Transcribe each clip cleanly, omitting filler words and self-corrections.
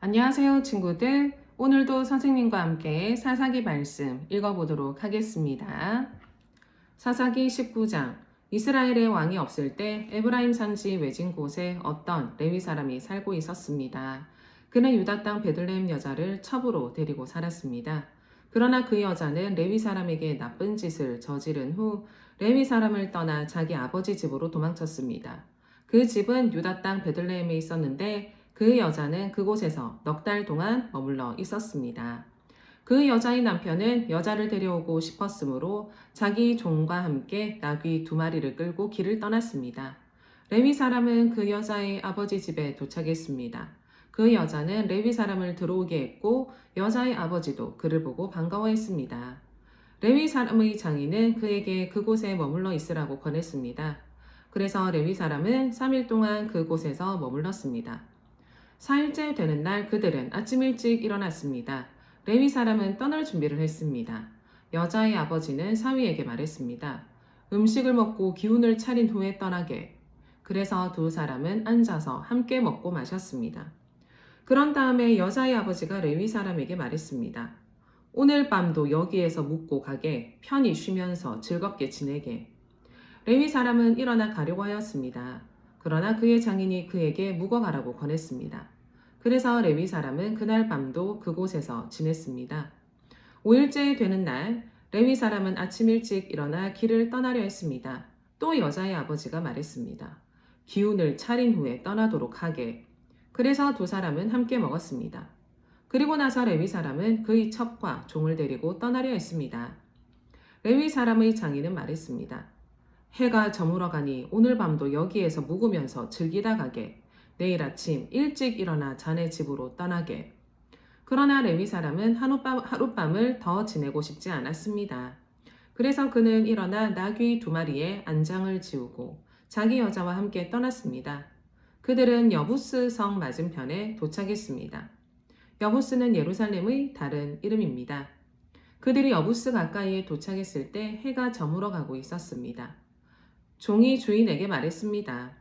안녕하세요, 친구들. 오늘도 선생님과 함께 사사기 말씀 읽어보도록 하겠습니다. 사사기 19장. 이스라엘의 왕이 없을 때 에브라임 산지 외진 곳에 어떤 레위 사람이 살고 있었습니다. 그는 유다 땅 베들레헴 여자를 첩으로 데리고 살았습니다. 그러나 그 여자는 레위 사람에게 나쁜 짓을 저지른 후 레위 사람을 떠나 자기 아버지 집으로 도망쳤습니다. 그 집은 유다 땅 베들레헴에 있었는데 그 여자는 그곳에서 넉 달 동안 머물러 있었습니다. 그 여자의 남편은 여자를 데려오고 싶었으므로 자기 종과 함께 나귀 2마리를 끌고 길을 떠났습니다. 레위 사람은 그 여자의 아버지 집에 도착했습니다. 그 여자는 레위 사람을 들어오게 했고 여자의 아버지도 그를 보고 반가워했습니다. 레위 사람의 장인은 그에게 그곳에 머물러 있으라고 권했습니다. 그래서 레위 사람은 3일 동안 그곳에서 머물렀습니다. 4일째 되는 날 그들은 아침 일찍 일어났습니다. 레위 사람은 떠날 준비를 했습니다. 여자의 아버지는 사위에게 말했습니다. 음식을 먹고 기운을 차린 후에 떠나게. 그래서 두 사람은 앉아서 함께 먹고 마셨습니다. 그런 다음에 여자의 아버지가 레위 사람에게 말했습니다. 오늘 밤도 여기에서 묵고 가게, 편히 쉬면서 즐겁게 지내게. 레위 사람은 일어나 가려고 하였습니다. 그러나 그의 장인이 그에게 묵어가라고 권했습니다. 그래서 레위 사람은 그날 밤도 그곳에서 지냈습니다. 5일째 되는 날 레위 사람은 아침 일찍 일어나 길을 떠나려 했습니다. 또 여자의 아버지가 말했습니다. 기운을 차린 후에 떠나도록 하게. 그래서 두 사람은 함께 먹었습니다. 그리고 나서 레위 사람은 그의 첩과 종을 데리고 떠나려 했습니다. 레위 사람의 장인은 말했습니다. 해가 저물어 가니 오늘 밤도 여기에서 묵으면서 즐기다 가게. 내일 아침 일찍 일어나 자네 집으로 떠나게. 그러나 레위 사람은 하룻밤을 더 지내고 싶지 않았습니다. 그래서 그는 일어나 나귀 2마리에 안장을 지우고 자기 여자와 함께 떠났습니다. 그들은 여부스 성 맞은편에 도착했습니다. 여부스는 예루살렘의 다른 이름입니다. 그들이 여부스 가까이에 도착했을 때 해가 저물어 가고 있었습니다. 종이 주인에게 말했습니다.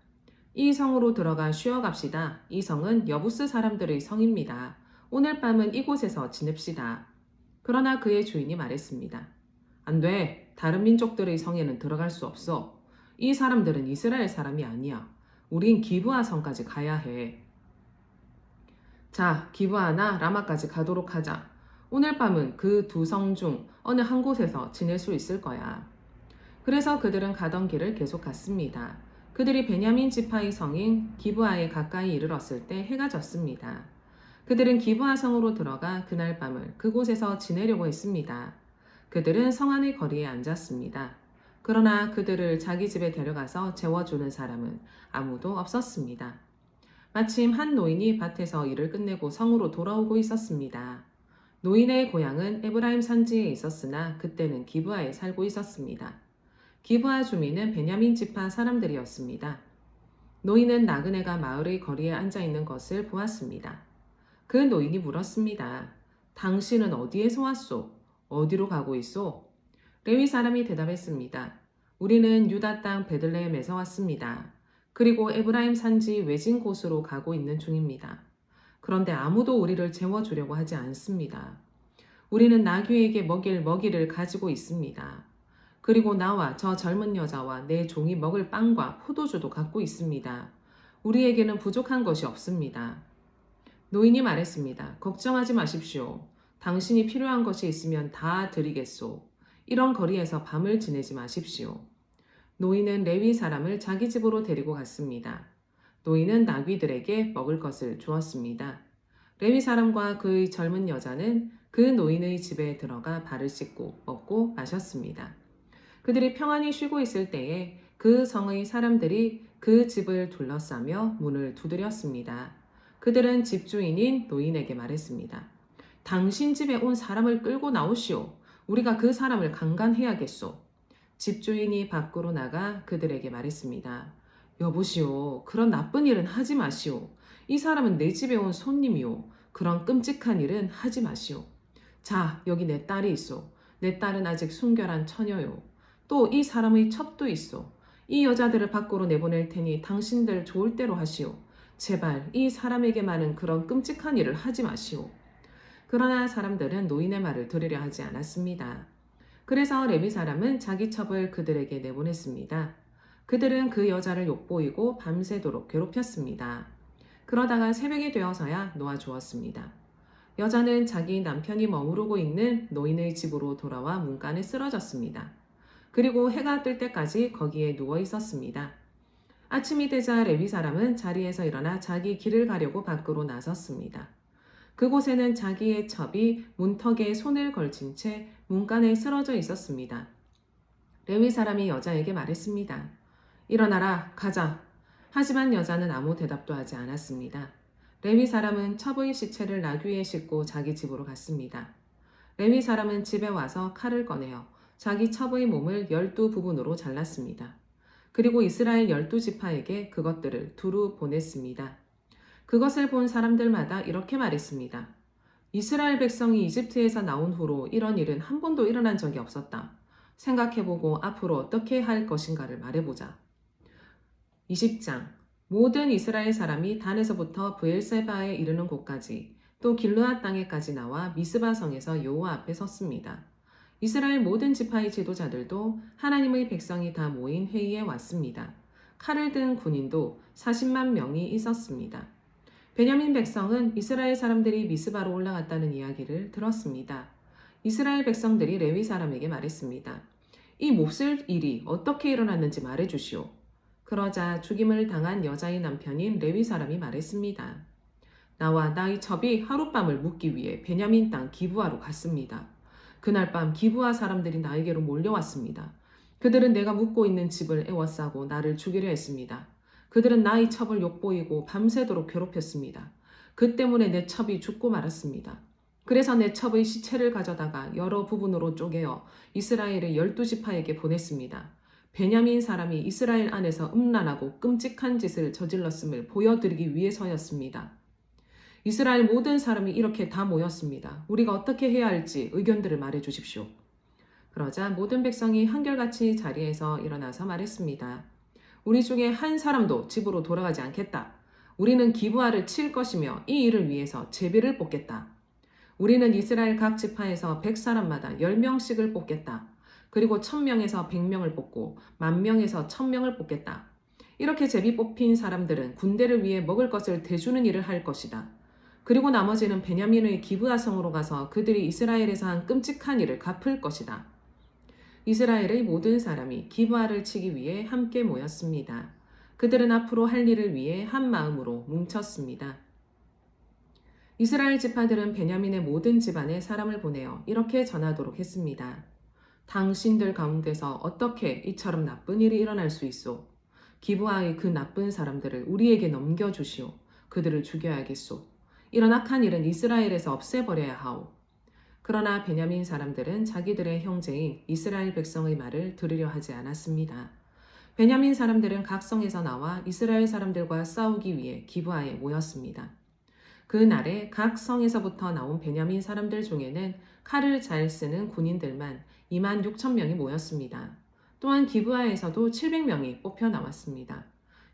이 성으로 들어가 쉬어갑시다. 이 성은 여부스 사람들의 성입니다. 오늘 밤은 이곳에서 지냅시다. 그러나 그의 주인이 말했습니다. 안 돼. 다른 민족들의 성에는 들어갈 수 없어. 이 사람들은 이스라엘 사람이 아니야. 우린 기브아 성까지 가야 해. 자, 기브아나 라마까지 가도록 하자. 오늘 밤은 그 2성 중 어느 한 곳에서 지낼 수 있을 거야. 그래서 그들은 가던 길을 계속 갔습니다. 그들이 베냐민 지파의 성인 기브아에 가까이 이르렀을 때 해가 졌습니다. 그들은 기브아 성으로 들어가 그날 밤을 그곳에서 지내려고 했습니다. 그들은 성 안의 거리에 앉았습니다. 그러나 그들을 자기 집에 데려가서 재워주는 사람은 아무도 없었습니다. 마침 한 노인이 밭에서 일을 끝내고 성으로 돌아오고 있었습니다. 노인의 고향은 에브라임 산지에 있었으나 그때는 기브아에 살고 있었습니다. 기브아 주민은 베냐민 지파 사람들이었습니다. 노인은 나그네가 마을의 거리에 앉아 있는 것을 보았습니다. 그 노인이 물었습니다. 당신은 어디에서 왔소? 어디로 가고 있소? 레위 사람이 대답했습니다. 우리는 유다 땅 베들레헴에서 왔습니다. 그리고 에브라임 산지 외진 곳으로 가고 있는 중입니다. 그런데 아무도 우리를 재워주려고 하지 않습니다. 우리는 나귀에게 먹일 먹이를 가지고 있습니다. 그리고 나와 저 젊은 여자와 내 종이 먹을 빵과 포도주도 갖고 있습니다. 우리에게는 부족한 것이 없습니다. 노인이 말했습니다. 걱정하지 마십시오. 당신이 필요한 것이 있으면 다 드리겠소. 이런 거리에서 밤을 지내지 마십시오. 노인은 레위 사람을 자기 집으로 데리고 갔습니다. 노인은 나귀들에게 먹을 것을 주었습니다. 레위 사람과 그의 젊은 여자는 그 노인의 집에 들어가 발을 씻고 먹고 마셨습니다. 그들이 평안히 쉬고 있을 때에 그 성의 사람들이 그 집을 둘러싸며 문을 두드렸습니다. 그들은 집주인인 노인에게 말했습니다. 당신 집에 온 사람을 끌고 나오시오. 우리가 그 사람을 강간해야겠소. 집주인이 밖으로 나가 그들에게 말했습니다. 여보시오, 그런 나쁜 일은 하지 마시오. 이 사람은 내 집에 온 손님이오. 그런 끔찍한 일은 하지 마시오. 자, 여기 내 딸이 있소. 내 딸은 아직 순결한 처녀요. 또 이 사람의 첩도 있소. 이 여자들을 밖으로 내보낼 테니 당신들 좋을 대로 하시오. 제발 이 사람에게만은 그런 끔찍한 일을 하지 마시오. 그러나 사람들은 노인의 말을 들으려 하지 않았습니다. 그래서 레위 사람은 자기 첩을 그들에게 내보냈습니다. 그들은 그 여자를 욕보이고 밤새도록 괴롭혔습니다. 그러다가 새벽이 되어서야 놓아주었습니다. 여자는 자기 남편이 머무르고 있는 노인의 집으로 돌아와 문간에 쓰러졌습니다. 그리고 해가 뜰 때까지 거기에 누워 있었습니다. 아침이 되자 레위 사람은 자리에서 일어나 자기 길을 가려고 밖으로 나섰습니다. 그곳에는 자기의 첩이 문턱에 손을 걸친 채 문간에 쓰러져 있었습니다. 레위 사람이 여자에게 말했습니다. 일어나라, 가자. 하지만 여자는 아무 대답도 하지 않았습니다. 레위 사람은 첩의 시체를 나귀에 싣고 자기 집으로 갔습니다. 레위 사람은 집에 와서 칼을 꺼내어 자기 첩의 몸을 12부분으로 잘랐습니다. 그리고 이스라엘 12지파에게 그것들을 두루 보냈습니다. 그것을 본 사람들마다 이렇게 말했습니다. 이스라엘 백성이 이집트에서 나온 후로 이런 일은 한 번도 일어난 적이 없었다. 생각해보고 앞으로 어떻게 할 것인가를 말해보자. 20장 모든 이스라엘 사람이 단에서부터 브엘세바에 이르는 곳까지 또 길르앗 땅에까지 나와 미스바 성에서 여호와 앞에 섰습니다. 이스라엘 모든 지파의 지도자들도 하나님의 백성이 다 모인 회의에 왔습니다. 칼을 든 군인도 40만 명이 있었습니다. 베냐민 백성은 이스라엘 사람들이 미스바로 올라갔다는 이야기를 들었습니다. 이스라엘 백성들이 레위 사람에게 말했습니다. 이 몹쓸 일이 어떻게 일어났는지 말해주시오. 그러자 죽임을 당한 여자의 남편인 레위 사람이 말했습니다. 나와 나의 첩이 하룻밤을 묵기 위해 베냐민 땅 기브아로 갔습니다. 그날 밤 기브아 사람들이 나에게로 몰려왔습니다. 그들은 내가 묵고 있는 집을 에워싸고 나를 죽이려 했습니다. 그들은 나의 첩을 욕보이고 밤새도록 괴롭혔습니다. 그 때문에 내 첩이 죽고 말았습니다. 그래서 내 첩의 시체를 가져다가 여러 부분으로 쪼개어 이스라엘의 12지파에게 보냈습니다. 베냐민 사람이 이스라엘 안에서 음란하고 끔찍한 짓을 저질렀음을 보여드리기 위해서였습니다. 이스라엘 모든 사람이 이렇게 다 모였습니다. 우리가 어떻게 해야 할지 의견들을 말해 주십시오. 그러자 모든 백성이 한결같이 자리에서 일어나서 말했습니다. 우리 중에 한 사람도 집으로 돌아가지 않겠다. 우리는 기브아를 칠 것이며 이 일을 위해서 제비를 뽑겠다. 우리는 이스라엘 각 지파에서 100사람마다 10명씩을 뽑겠다. 그리고 1000명에서 100명을 뽑고 10,000명에서 1000명을 뽑겠다. 이렇게 제비 뽑힌 사람들은 군대를 위해 먹을 것을 대주는 일을 할 것이다. 그리고 나머지는 베냐민의 기브아 성으로 가서 그들이 이스라엘에서 한 끔찍한 일을 갚을 것이다. 이스라엘의 모든 사람이 기브아를 치기 위해 함께 모였습니다. 그들은 앞으로 할 일을 위해 한 마음으로 뭉쳤습니다. 이스라엘 지파들은 베냐민의 모든 집안에 사람을 보내어 이렇게 전하도록 했습니다. 당신들 가운데서 어떻게 이처럼 나쁜 일이 일어날 수 있소? 기브아의 그 나쁜 사람들을 우리에게 넘겨주시오. 그들을 죽여야겠소. 이런 악한 일은 이스라엘에서 없애버려야 하오. 그러나 베냐민 사람들은 자기들의 형제인 이스라엘 백성의 말을 들으려 하지 않았습니다. 베냐민 사람들은 각 성에서 나와 이스라엘 사람들과 싸우기 위해 기브아에 모였습니다. 그 날에 각 성에서부터 나온 베냐민 사람들 중에는 칼을 잘 쓰는 군인들만 26,000명이 모였습니다. 또한 기브아에서도 700명이 뽑혀 나왔습니다.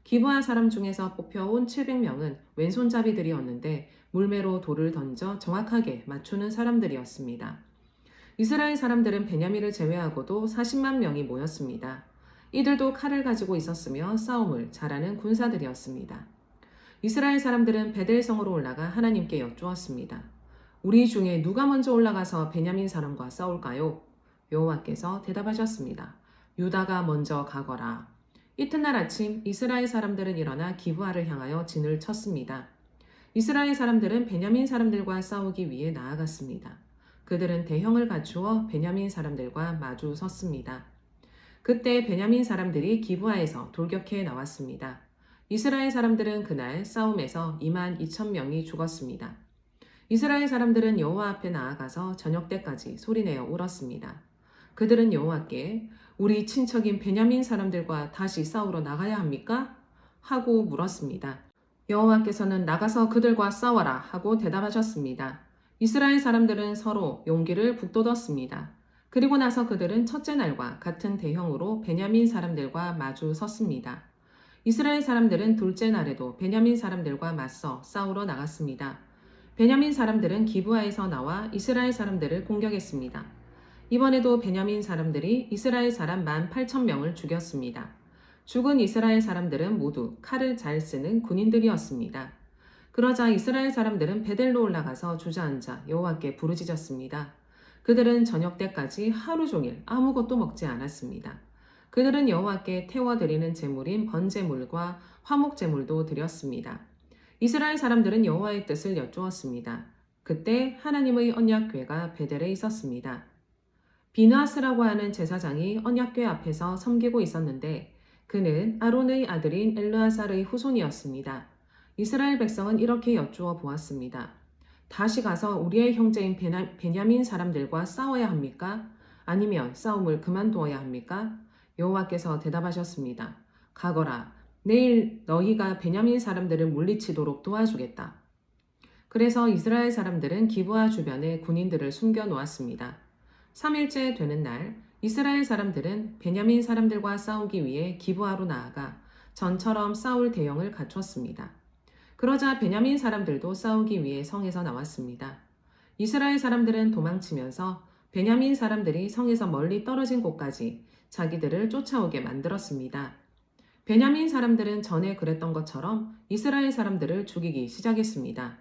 기브아 사람 중에서 뽑혀온 700명은 왼손잡이들이었는데 물매로 돌을 던져 정확하게 맞추는 사람들이었습니다. 이스라엘 사람들은 베냐민을 제외하고도 40만 명이 모였습니다. 이들도 칼을 가지고 있었으며 싸움을 잘하는 군사들이었습니다. 이스라엘 사람들은 베델성으로 올라가 하나님께 여쭈었습니다. 우리 중에 누가 먼저 올라가서 베냐민 사람과 싸울까요? 여호와께서 대답하셨습니다. 유다가 먼저 가거라. 이튿날 아침 이스라엘 사람들은 일어나 기브아를 향하여 진을 쳤습니다. 이스라엘 사람들은 베냐민 사람들과 싸우기 위해 나아갔습니다. 그들은 대형을 갖추어 베냐민 사람들과 마주 섰습니다. 그때 베냐민 사람들이 기브아에서 돌격해 나왔습니다. 이스라엘 사람들은 그날 싸움에서 22,000명이 죽었습니다. 이스라엘 사람들은 여호와 앞에 나아가서 저녁 때까지 소리내어 울었습니다. 그들은 여호와께 우리 친척인 베냐민 사람들과 다시 싸우러 나가야 합니까? 하고 물었습니다. 여호와께서는 나가서 그들과 싸워라 하고 대답하셨습니다. 이스라엘 사람들은 서로 용기를 북돋았습니다. 그리고 나서 그들은 첫째 날과 같은 대형으로 베냐민 사람들과 마주 섰습니다. 이스라엘 사람들은 둘째 날에도 베냐민 사람들과 맞서 싸우러 나갔습니다. 베냐민 사람들은 기브아에서 나와 이스라엘 사람들을 공격했습니다. 이번에도 베냐민 사람들이 이스라엘 사람 18,000명을 죽였습니다. 죽은 이스라엘 사람들은 모두 칼을 잘 쓰는 군인들이었습니다. 그러자 이스라엘 사람들은 베델로 올라가서 주저앉아 여호와께 부르짖었습니다. 그들은 저녁 때까지 하루 종일 아무것도 먹지 않았습니다. 그들은 여호와께 태워드리는 제물인 번제물과 화목제물도 드렸습니다. 이스라엘 사람들은 여호와의 뜻을 여쭈었습니다. 그때 하나님의 언약궤가 베델에 있었습니다. 비느하스라고 하는 제사장이 언약궤 앞에서 섬기고 있었는데 그는 아론의 아들인 엘르아살의 후손이었습니다. 이스라엘 백성은 이렇게 여쭈어 보았습니다. 다시 가서 우리의 형제인 베냐민 사람들과 싸워야 합니까? 아니면 싸움을 그만두어야 합니까? 여호와께서 대답하셨습니다. 가거라. 내일 너희가 베냐민 사람들을 물리치도록 도와주겠다. 그래서 이스라엘 사람들은 기브아 주변에 군인들을 숨겨 놓았습니다. 3일째 되는 날 이스라엘 사람들은 베냐민 사람들과 싸우기 위해 기브아로 나아가 전처럼 싸울 대형을 갖췄습니다. 그러자 베냐민 사람들도 싸우기 위해 성에서 나왔습니다. 이스라엘 사람들은 도망치면서 베냐민 사람들이 성에서 멀리 떨어진 곳까지 자기들을 쫓아오게 만들었습니다. 베냐민 사람들은 전에 그랬던 것처럼 이스라엘 사람들을 죽이기 시작했습니다.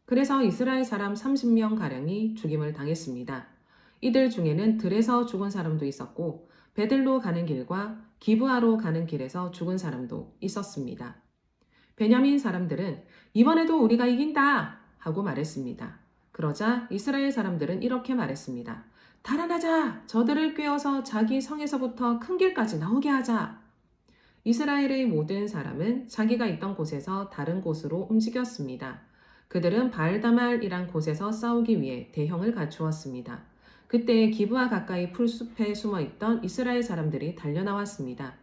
그래서 이스라엘 사람 30명가량이 죽임을 당했습니다. 이들 중에는 들에서 죽은 사람도 있었고 베들로 가는 길과 기브아로 가는 길에서 죽은 사람도 있었습니다. 베냐민 사람들은 이번에도 우리가 이긴다 하고 말했습니다. 그러자 이스라엘 사람들은 이렇게 말했습니다. 달아나자! 저들을 꿰어서 자기 성에서부터 큰 길까지 나오게 하자! 이스라엘의 모든 사람은 자기가 있던 곳에서 다른 곳으로 움직였습니다. 그들은 바알다말이란 곳에서 싸우기 위해 대형을 갖추었습니다. 그때 기브아 가까이 풀숲에 숨어있던 이스라엘 사람들이 달려나왔습니다.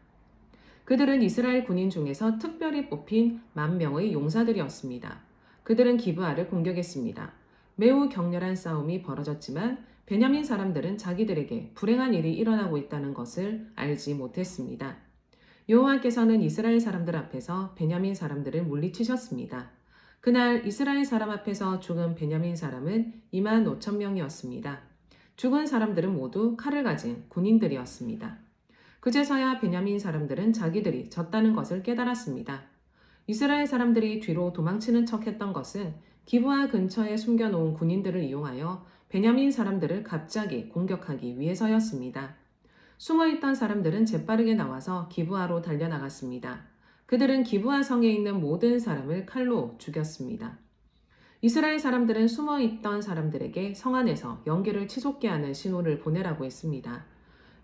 그들은 이스라엘 군인 중에서 특별히 뽑힌 10,000명의 용사들이었습니다. 그들은 기브아를 공격했습니다. 매우 격렬한 싸움이 벌어졌지만 베냐민 사람들은 자기들에게 불행한 일이 일어나고 있다는 것을 알지 못했습니다. 여호와께서는 이스라엘 사람들 앞에서 베냐민 사람들을 물리치셨습니다. 그날 이스라엘 사람 앞에서 죽은 베냐민 사람은 25,000명이었습니다. 죽은 사람들은 모두 칼을 가진 군인들이었습니다. 그제서야 베냐민 사람들은 자기들이 졌다는 것을 깨달았습니다. 이스라엘 사람들이 뒤로 도망치는 척했던 것은 기브아 근처에 숨겨놓은 군인들을 이용하여 베냐민 사람들을 갑자기 공격하기 위해서였습니다. 숨어있던 사람들은 재빠르게 나와서 기브아로 달려나갔습니다. 그들은 기브아 성에 있는 모든 사람을 칼로 죽였습니다. 이스라엘 사람들은 숨어있던 사람들에게 성 안에서 연기를 치솟게 하는 신호를 보내라고 했습니다.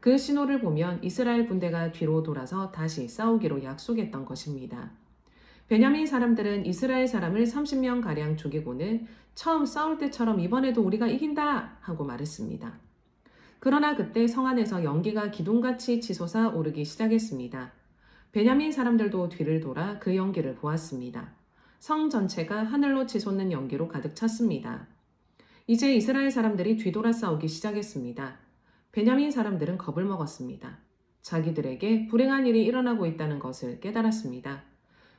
그 신호를 보면 이스라엘 군대가 뒤로 돌아서 다시 싸우기로 약속했던 것입니다. 베냐민 사람들은 이스라엘 사람을 30명가량 죽이고는 처음 싸울 때처럼 이번에도 우리가 이긴다 하고 말했습니다. 그러나 그때 성 안에서 연기가 기둥같이 치솟아 오르기 시작했습니다. 베냐민 사람들도 뒤를 돌아 그 연기를 보았습니다. 성 전체가 하늘로 치솟는 연기로 가득 찼습니다. 이제 이스라엘 사람들이 뒤돌아 싸우기 시작했습니다. 베냐민 사람들은 겁을 먹었습니다. 자기들에게 불행한 일이 일어나고 있다는 것을 깨달았습니다.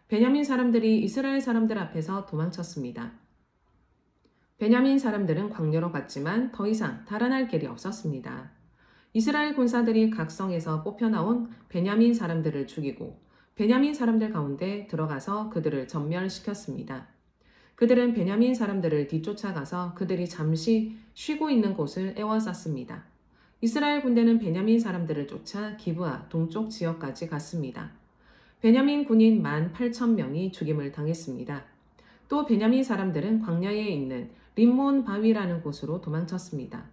베냐민 사람들이 이스라엘 사람들 앞에서 도망쳤습니다. 베냐민 사람들은 광야로 갔지만 더 이상 달아날 길이 없었습니다. 이스라엘 군사들이 각 성에서 뽑혀나온 베냐민 사람들을 죽이고 베냐민 사람들 가운데 들어가서 그들을 전멸시켰습니다. 그들은 베냐민 사람들을 뒤쫓아가서 그들이 잠시 쉬고 있는 곳을 에워쌌습니다. 이스라엘 군대는 베냐민 사람들을 쫓아 기브아 동쪽 지역까지 갔습니다. 베냐민 군인 18,000명이 죽임을 당했습니다. 또 베냐민 사람들은 광야에 있는 림몬 바위라는 곳으로 도망쳤습니다.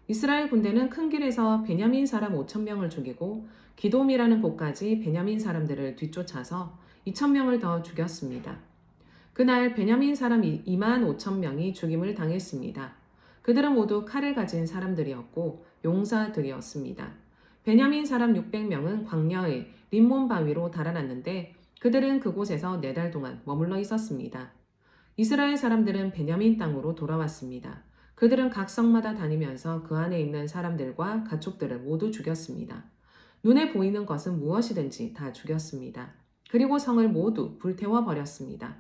이스라엘 군대는 큰 길에서 베냐민 사람 5,000명을 죽이고 기돔이라는 곳까지 베냐민 사람들을 뒤쫓아서 2,000명을 더 죽였습니다. 그날 베냐민 사람 25,000명이 죽임을 당했습니다. 그들은 모두 칼을 가진 사람들이었고 용사들이었습니다. 베냐민 사람 600명은 광야의 림몬 바위로 달아났는데 그들은 그곳에서 4달 동안 머물러 있었습니다. 이스라엘 사람들은 베냐민 땅으로 돌아왔습니다. 그들은 각 성마다 다니면서 그 안에 있는 사람들과 가축들을 모두 죽였습니다. 눈에 보이는 것은 무엇이든지 다 죽였습니다. 그리고 성을 모두 불태워 버렸습니다.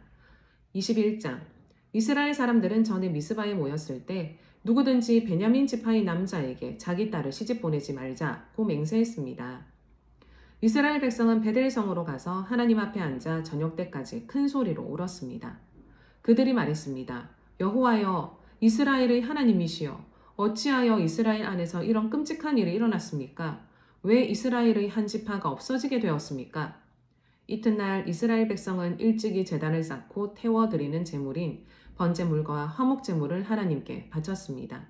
21장 이스라엘 사람들은 전에 미스바에 모였을 때 누구든지 베냐민 지파의 남자에게 자기 딸을 시집 보내지 말자고 맹세했습니다. 이스라엘 백성은 베델성으로 가서 하나님 앞에 앉아 저녁 때까지 큰 소리로 울었습니다. 그들이 말했습니다. 여호와여, 이스라엘의 하나님이시여, 어찌하여 이스라엘 안에서 이런 끔찍한 일이 일어났습니까? 왜 이스라엘의 한 지파가 없어지게 되었습니까? 이튿날 이스라엘 백성은 일찍이 제단을 쌓고 태워드리는 제물인 번제물과 화목제물을 하나님께 바쳤습니다.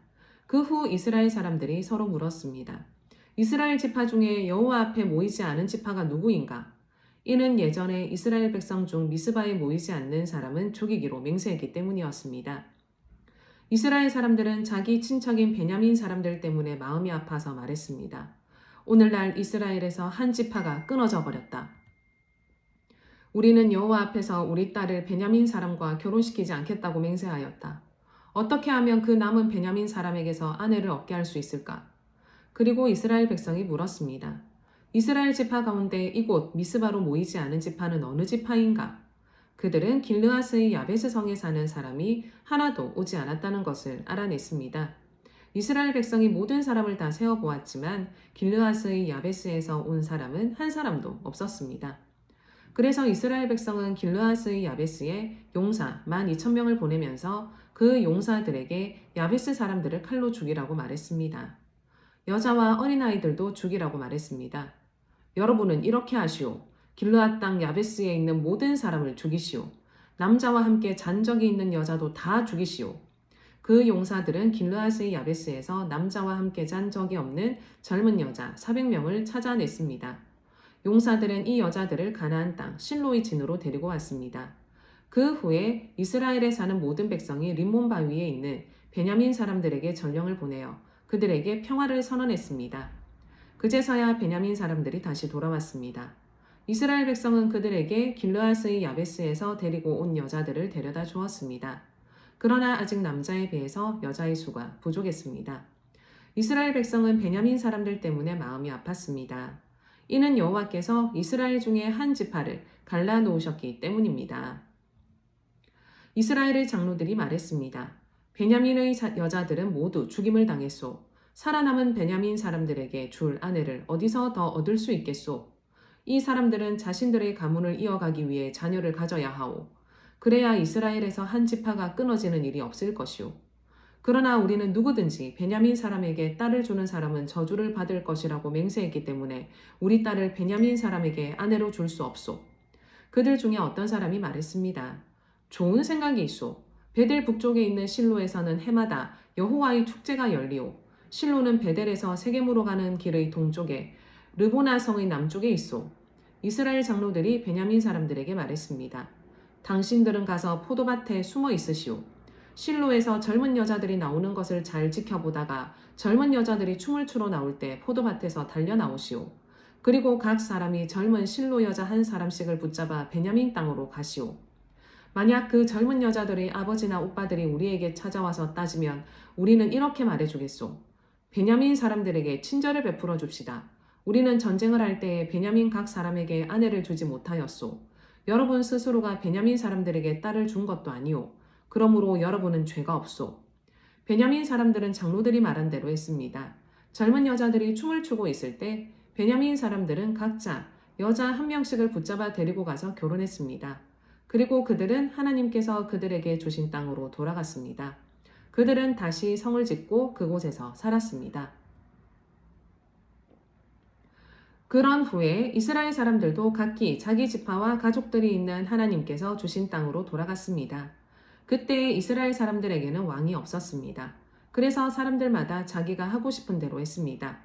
그 후 이스라엘 사람들이 서로 물었습니다. 이스라엘 지파 중에 여호와 앞에 모이지 않은 지파가 누구인가? 이는 예전에 이스라엘 백성 중 미스바에 모이지 않는 사람은 죽이기로 맹세했기 때문이었습니다. 이스라엘 사람들은 자기 친척인 베냐민 사람들 때문에 마음이 아파서 말했습니다. 오늘날 이스라엘에서 한 지파가 끊어져 버렸다. 우리는 여호와 앞에서 우리 딸을 베냐민 사람과 결혼시키지 않겠다고 맹세하였다. 어떻게 하면 그 남은 베냐민 사람에게서 아내를 얻게 할 수 있을까? 그리고 이스라엘 백성이 물었습니다. 이스라엘 지파 가운데 이곳 미스바로 모이지 않은 지파는 어느 지파인가? 그들은 길르앗의 야베스 성에 사는 사람이 하나도 오지 않았다는 것을 알아냈습니다. 이스라엘 백성이 모든 사람을 다 세어보았지만 길르앗의 야베스에서 온 사람은 한 사람도 없었습니다. 그래서 이스라엘 백성은 길르앗의 야베스에 용사 12,000명을 보내면서 그 용사들에게 야베스 사람들을 칼로 죽이라고 말했습니다. 여자와 어린아이들도 죽이라고 말했습니다. 여러분은 이렇게 하시오. 길르앗 땅 야베스에 있는 모든 사람을 죽이시오. 남자와 함께 잔적이 있는 여자도 다 죽이시오. 그 용사들은 길르앗의 야베스에서 남자와 함께 잔적이 없는 젊은 여자 400명을 찾아냈습니다. 용사들은 이 여자들을 가나안 땅 실로의 진으로 데리고 왔습니다. 그 후에 이스라엘에 사는 모든 백성이 림몬 바위에 있는 베냐민 사람들에게 전령을 보내어 그들에게 평화를 선언했습니다. 그제서야 베냐민 사람들이 다시 돌아왔습니다. 이스라엘 백성은 그들에게 길르앗의 야베스에서 데리고 온 여자들을 데려다 주었습니다. 그러나 아직 남자에 비해서 여자의 수가 부족했습니다. 이스라엘 백성은 베냐민 사람들 때문에 마음이 아팠습니다. 이는 여호와께서 이스라엘 중에 한 지파를 갈라놓으셨기 때문입니다. 이스라엘의 장로들이 말했습니다. 베냐민의 여자들은 모두 죽임을 당했소. 살아남은 베냐민 사람들에게 줄 아내를 어디서 더 얻을 수 있겠소? 이 사람들은 자신들의 가문을 이어가기 위해 자녀를 가져야 하오. 그래야 이스라엘에서 한 지파가 끊어지는 일이 없을 것이오. 그러나 우리는 누구든지 베냐민 사람에게 딸을 주는 사람은 저주를 받을 것이라고 맹세했기 때문에 우리 딸을 베냐민 사람에게 아내로 줄 수 없소. 그들 중에 어떤 사람이 말했습니다. 좋은 생각이 있소. 베델 북쪽에 있는 실로에서는 해마다 여호와의 축제가 열리오. 실로는 베델에서 세겜으로 가는 길의 동쪽에 르보나 성의 남쪽에 있소. 이스라엘 장로들이 베냐민 사람들에게 말했습니다. 당신들은 가서 포도밭에 숨어 있으시오. 실로에서 젊은 여자들이 나오는 것을 잘 지켜보다가 젊은 여자들이 춤을 추러 나올 때 포도밭에서 달려 나오시오. 그리고 각 사람이 젊은 실로 여자 한 사람씩을 붙잡아 베냐민 땅으로 가시오. 만약 그 젊은 여자들의 아버지나 오빠들이 우리에게 찾아와서 따지면 우리는 이렇게 말해주겠소. 베냐민 사람들에게 친절을 베풀어 줍시다. 우리는 전쟁을 할 때에 베냐민 각 사람에게 아내를 주지 못하였소. 여러분 스스로가 베냐민 사람들에게 딸을 준 것도 아니오. 그러므로 여러분은 죄가 없소. 베냐민 사람들은 장로들이 말한 대로 했습니다. 젊은 여자들이 춤을 추고 있을 때 베냐민 사람들은 각자 여자 한 명씩을 붙잡아 데리고 가서 결혼했습니다. 그리고 그들은 하나님께서 그들에게 주신 땅으로 돌아갔습니다. 그들은 다시 성을 짓고 그곳에서 살았습니다. 그런 후에 이스라엘 사람들도 각기 자기 지파와 가족들이 있는 하나님께서 주신 땅으로 돌아갔습니다. 그때 이스라엘 사람들에게는 왕이 없었습니다. 그래서 사람들마다 자기가 하고 싶은 대로 했습니다.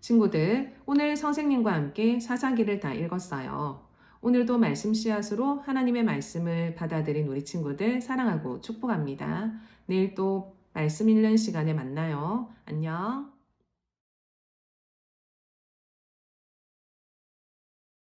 친구들, 오늘 선생님과 함께 사사기를 다 읽었어요. 오늘도 말씀 씨앗으로 하나님의 말씀을 받아들인 우리 친구들 사랑하고 축복합니다. 내일 또 말씀 읽는 시간에 만나요. 안녕.